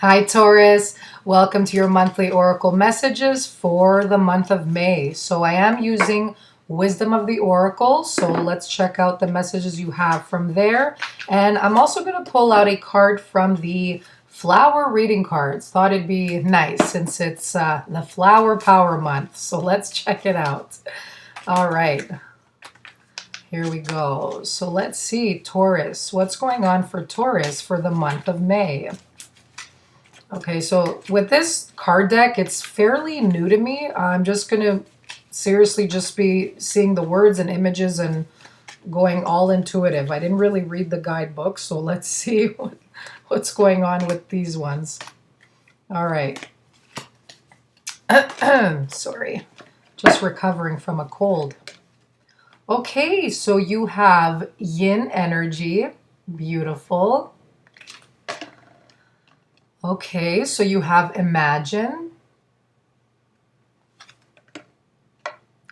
Hi, Taurus. Welcome to your monthly oracle messages for the month of May. So I am using Wisdom of the Oracle. So let's check out the messages you have from there. And I'm also going to pull out a card from the flower reading cards. Thought it'd be nice since it's the flower power month. So let's check it out. All right. Here we go. So let's see, Taurus. What's going on for Taurus for the month of May? Okay, so with this card deck, it's fairly new to me. I'm just going to seriously just be seeing the words and images and going all intuitive. I didn't really read the guidebook, so let's see what's going on with these ones. All right. Sorry, just recovering from a cold. Okay, so you have yin energy. Beautiful. Okay, so you have imagine.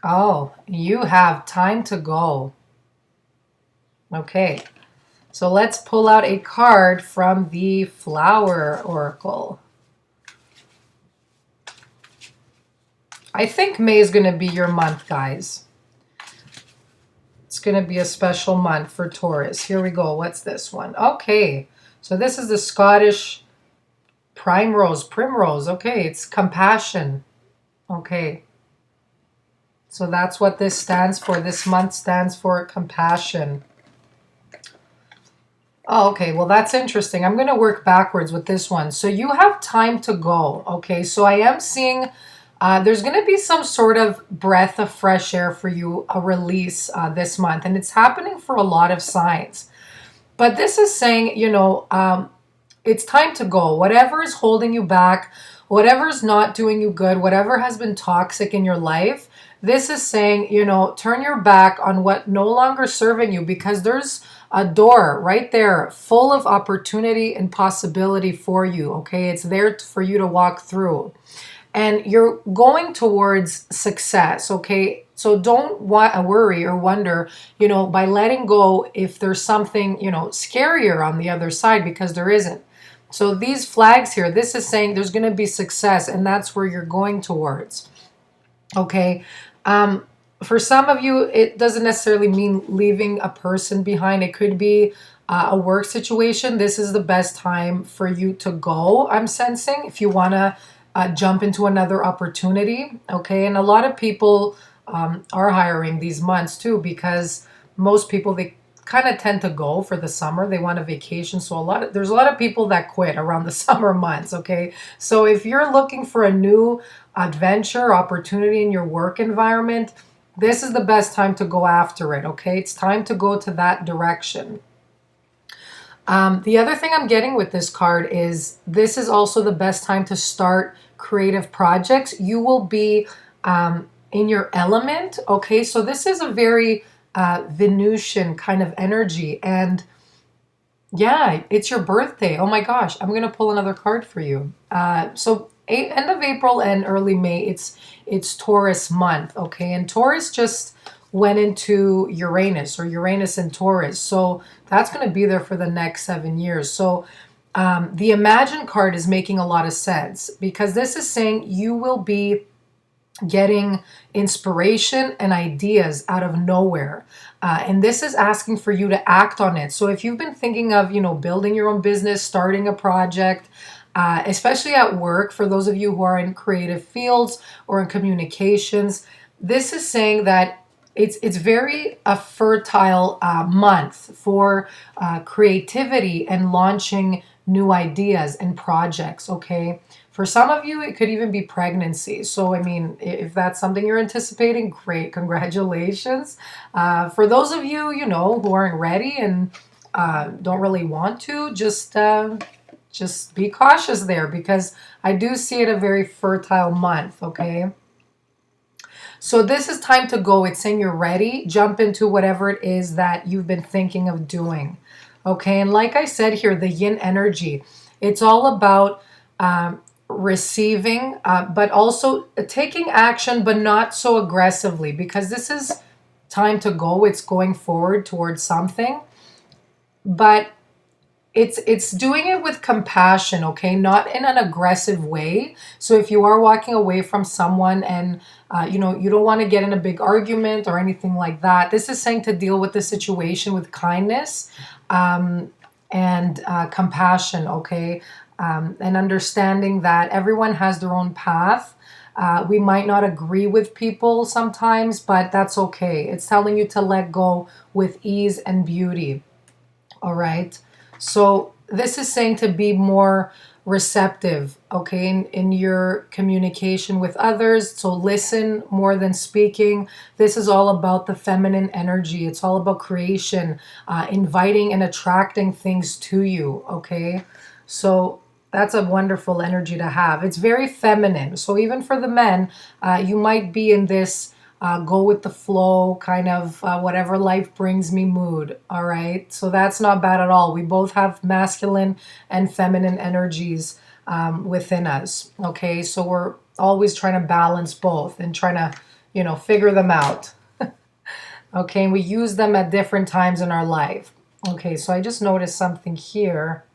Oh, you have time to go. Okay, so let's pull out a card from the flower oracle. I think May is going to be your month, guys. It's going to be a special month for Taurus. Here we go. What's this one? Okay, so this is the Scottish primrose. Okay, it's compassion. Okay, so that's what this stands for. This month stands for compassion. Oh, okay, well, that's interesting. I'm going to work backwards with this one. So you have time to go. Okay, so I am seeing there's going to be some sort of breath of fresh air for you, a release this month. And it's happening for a lot of signs. But this is saying, it's time to go. Whatever is holding you back, whatever is not doing you good, whatever has been toxic in your life, this is saying, turn your back on what no longer serving you, because there's a door right there full of opportunity and possibility for you. Okay, it's there for you to walk through. And you're going towards success, okay? So don't worry or wonder, by letting go if there's something, scarier on the other side, because there isn't. So these flags here, this is saying there's going to be success, and that's where you're going towards. Okay. For some of you, it doesn't necessarily mean leaving a person behind. It could be a work situation. This is the best time for you to go, I'm sensing, if you want to jump into another opportunity. Okay. And a lot of people are hiring these months too, because most people, they kind of tend to go for the summer. They want a vacation. So there's a lot of people that quit around the summer months. Okay. So if you're looking for a new adventure, opportunity in your work environment, this is the best time to go after it. Okay. It's time to go to that direction. The other thing I'm getting with this card is this is also the best time to start creative projects. You will be in your element. Okay. So this is a very Venusian kind of energy. And yeah, it's your birthday. Oh my gosh. I'm going to pull another card for you. So end of April and early May, it's Taurus month. Okay. And Taurus just went into Uranus, or Uranus and Taurus. So that's going to be there for the next 7 years. So the Imagine card is making a lot of sense, because this is saying you will be getting inspiration and ideas out of nowhere. And this is asking for you to act on it. So if you've been thinking of, building your own business, starting a project, especially at work, for those of you who are in creative fields or in communications, this is saying that it's very a fertile month for creativity and launching new ideas and projects, okay? For some of you, it could even be pregnancy. So, I mean, if that's something you're anticipating, great, congratulations. For those of you, who aren't ready and don't really want to, just be cautious there, because I do see it a very fertile month, okay? So this is time to go. It's saying you're ready. Jump into whatever it is that you've been thinking of doing. Okay. And like I said here, the yin energy, it's all about receiving, but also taking action, but not so aggressively, because this is time to go. It's going forward towards something. But it's doing it with compassion, okay, not in an aggressive way. So if you are walking away from someone and you don't want to get in a big argument or anything like that, this is saying to deal with the situation with kindness, and compassion, okay, and understanding that everyone has their own path. We might not agree with people sometimes, but that's okay. It's telling you to let go with ease and beauty. All right. So this is saying to be more receptive, okay, in your communication with others. So listen more than speaking. This is all about the feminine energy. It's all about creation, inviting and attracting things to you, okay? So that's a wonderful energy to have. It's very feminine. So even for the men, you might be in this go with the flow, kind of whatever life brings me mood. All right. So that's not bad at all. We both have masculine and feminine energies within us. Okay. So we're always trying to balance both and trying to, figure them out. Okay. And we use them at different times in our life. Okay. So I just noticed something here.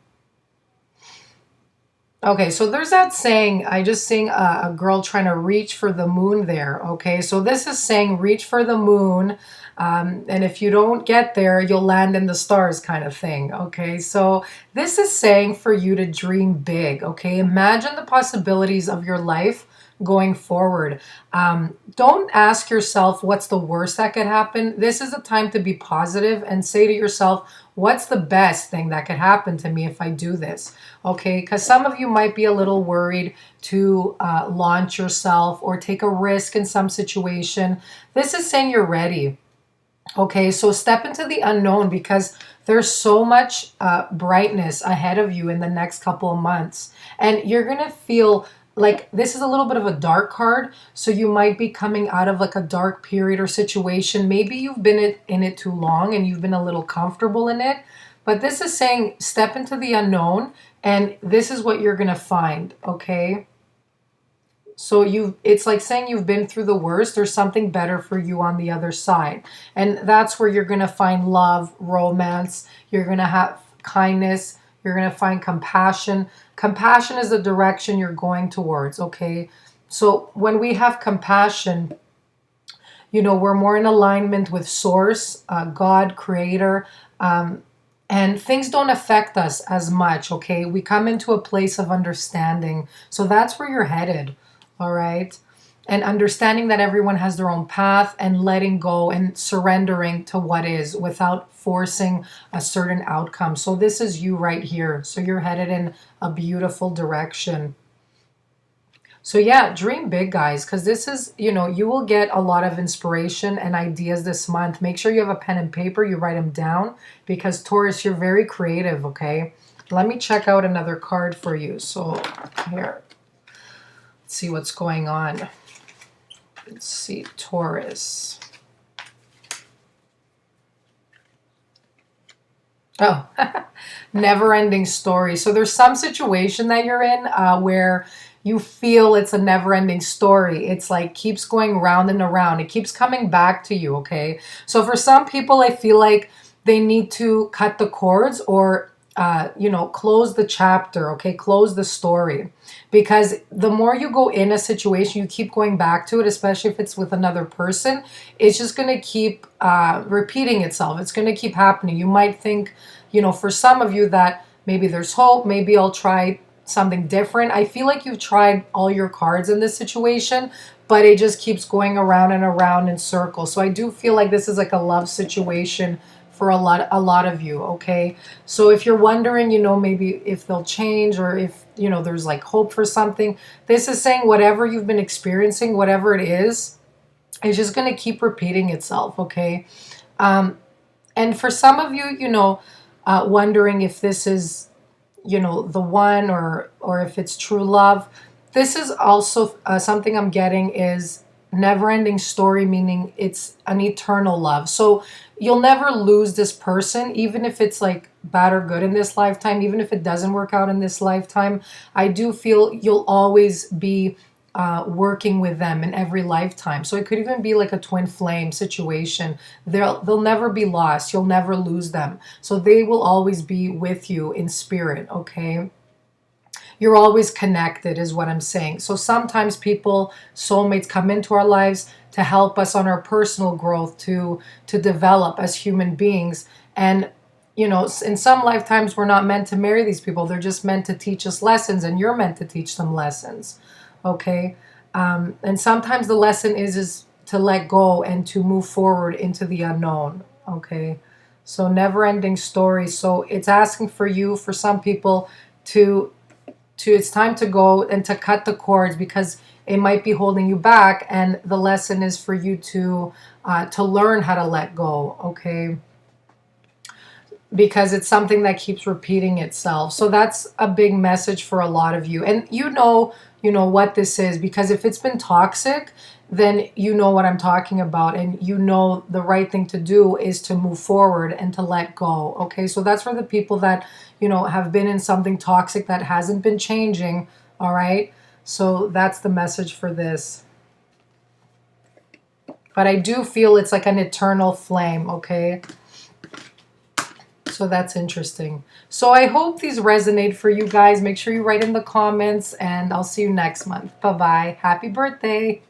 Okay, so there's that saying, I just seen a girl trying to reach for the moon there. Okay, so this is saying reach for the moon, and if you don't get there, you'll land in the stars kind of thing. Okay, so this is saying for you to dream big. Okay, imagine the possibilities of your life going forward. Don't ask yourself what's the worst that could happen. This is the time to be positive and say to yourself, what's the best thing that could happen to me if I do this? Okay, because some of you might be a little worried to launch yourself or take a risk in some situation. This is saying you're ready. Okay, so step into the unknown because there's so much brightness ahead of you in the next couple of months. And you're going to feel like this is a little bit of a dark card. So you might be coming out of like a dark period or situation. Maybe you've been in it too long and you've been a little comfortable in it. But this is saying step into the unknown and this is what you're going to find. Okay. So it's like saying you've been through the worst. There's something better for you on the other side. And that's where you're going to find love, romance. You're going to have kindness. You're going to find compassion. Compassion is the direction you're going towards, okay? So when we have compassion, we're more in alignment with source, God, creator, and things don't affect us as much, okay? We come into a place of understanding. So that's where you're headed. All right. And understanding that everyone has their own path and letting go and surrendering to what is without forcing a certain outcome. So this is you right here. So you're headed in a beautiful direction. So yeah, dream big, guys, because this is, you will get a lot of inspiration and ideas this month. Make sure you have a pen and paper, you write them down because Taurus, you're very creative, okay? Let me check out another card for you. So here. See what's going on. Let's see, Taurus. Oh, never-ending story. So there's some situation that you're in where you feel it's a never-ending story. It's like keeps going round and around. It keeps coming back to you, okay? So for some people, I feel like they need to cut the cords or close the chapter, okay? Close the story. Because the more you go in a situation, you keep going back to it, especially if it's with another person, it's just going to keep repeating itself. It's going to keep happening. You might think, for some of you that maybe there's hope, maybe I'll try something different. I feel like you've tried all your cards in this situation, but it just keeps going around and around in circles. So I do feel like this is like a love situation for a lot of you, okay? So if you're wondering, maybe if they'll change or if, there's like hope for something, this is saying whatever you've been experiencing, whatever it is, it's just going to keep repeating itself, okay? And for some of you, wondering if this is, the one or if it's true love, this is also something I'm getting is never-ending story, meaning it's an eternal love. So you'll never lose this person, even if it's like bad or good in this lifetime, even if it doesn't work out in this lifetime. I do feel you'll always be working with them in every lifetime. So it could even be like a twin flame situation. They'll never be lost. You'll never lose them. So they will always be with you in spirit, okay? You're always connected is what I'm saying. So sometimes people, soulmates, come into our lives to help us on our personal growth, to develop as human beings. And you know, in some lifetimes we're not meant to marry these people. They're just meant to teach us lessons, and you're meant to teach them lessons. Okay? And sometimes the lesson is to let go and to move forward into the unknown. Okay? So never-ending story. So it's asking for you, for some people, to it's time to go and to cut the cords, because it might be holding you back, and the lesson is for you to learn how to let go, okay? Because it's something that keeps repeating itself. So that's a big message for a lot of you. And you know what this is, because if it's been toxic, then you know what I'm talking about, and you know the right thing to do is to move forward and to let go. Okay, so that's for the people that, you know, have been in something toxic that hasn't been changing. All right, so that's the message for this. But I do feel it's like an eternal flame, okay? So that's interesting. So I hope these resonate for you guys. Make sure you write in the comments, and I'll see you next month. Bye-bye. Happy birthday.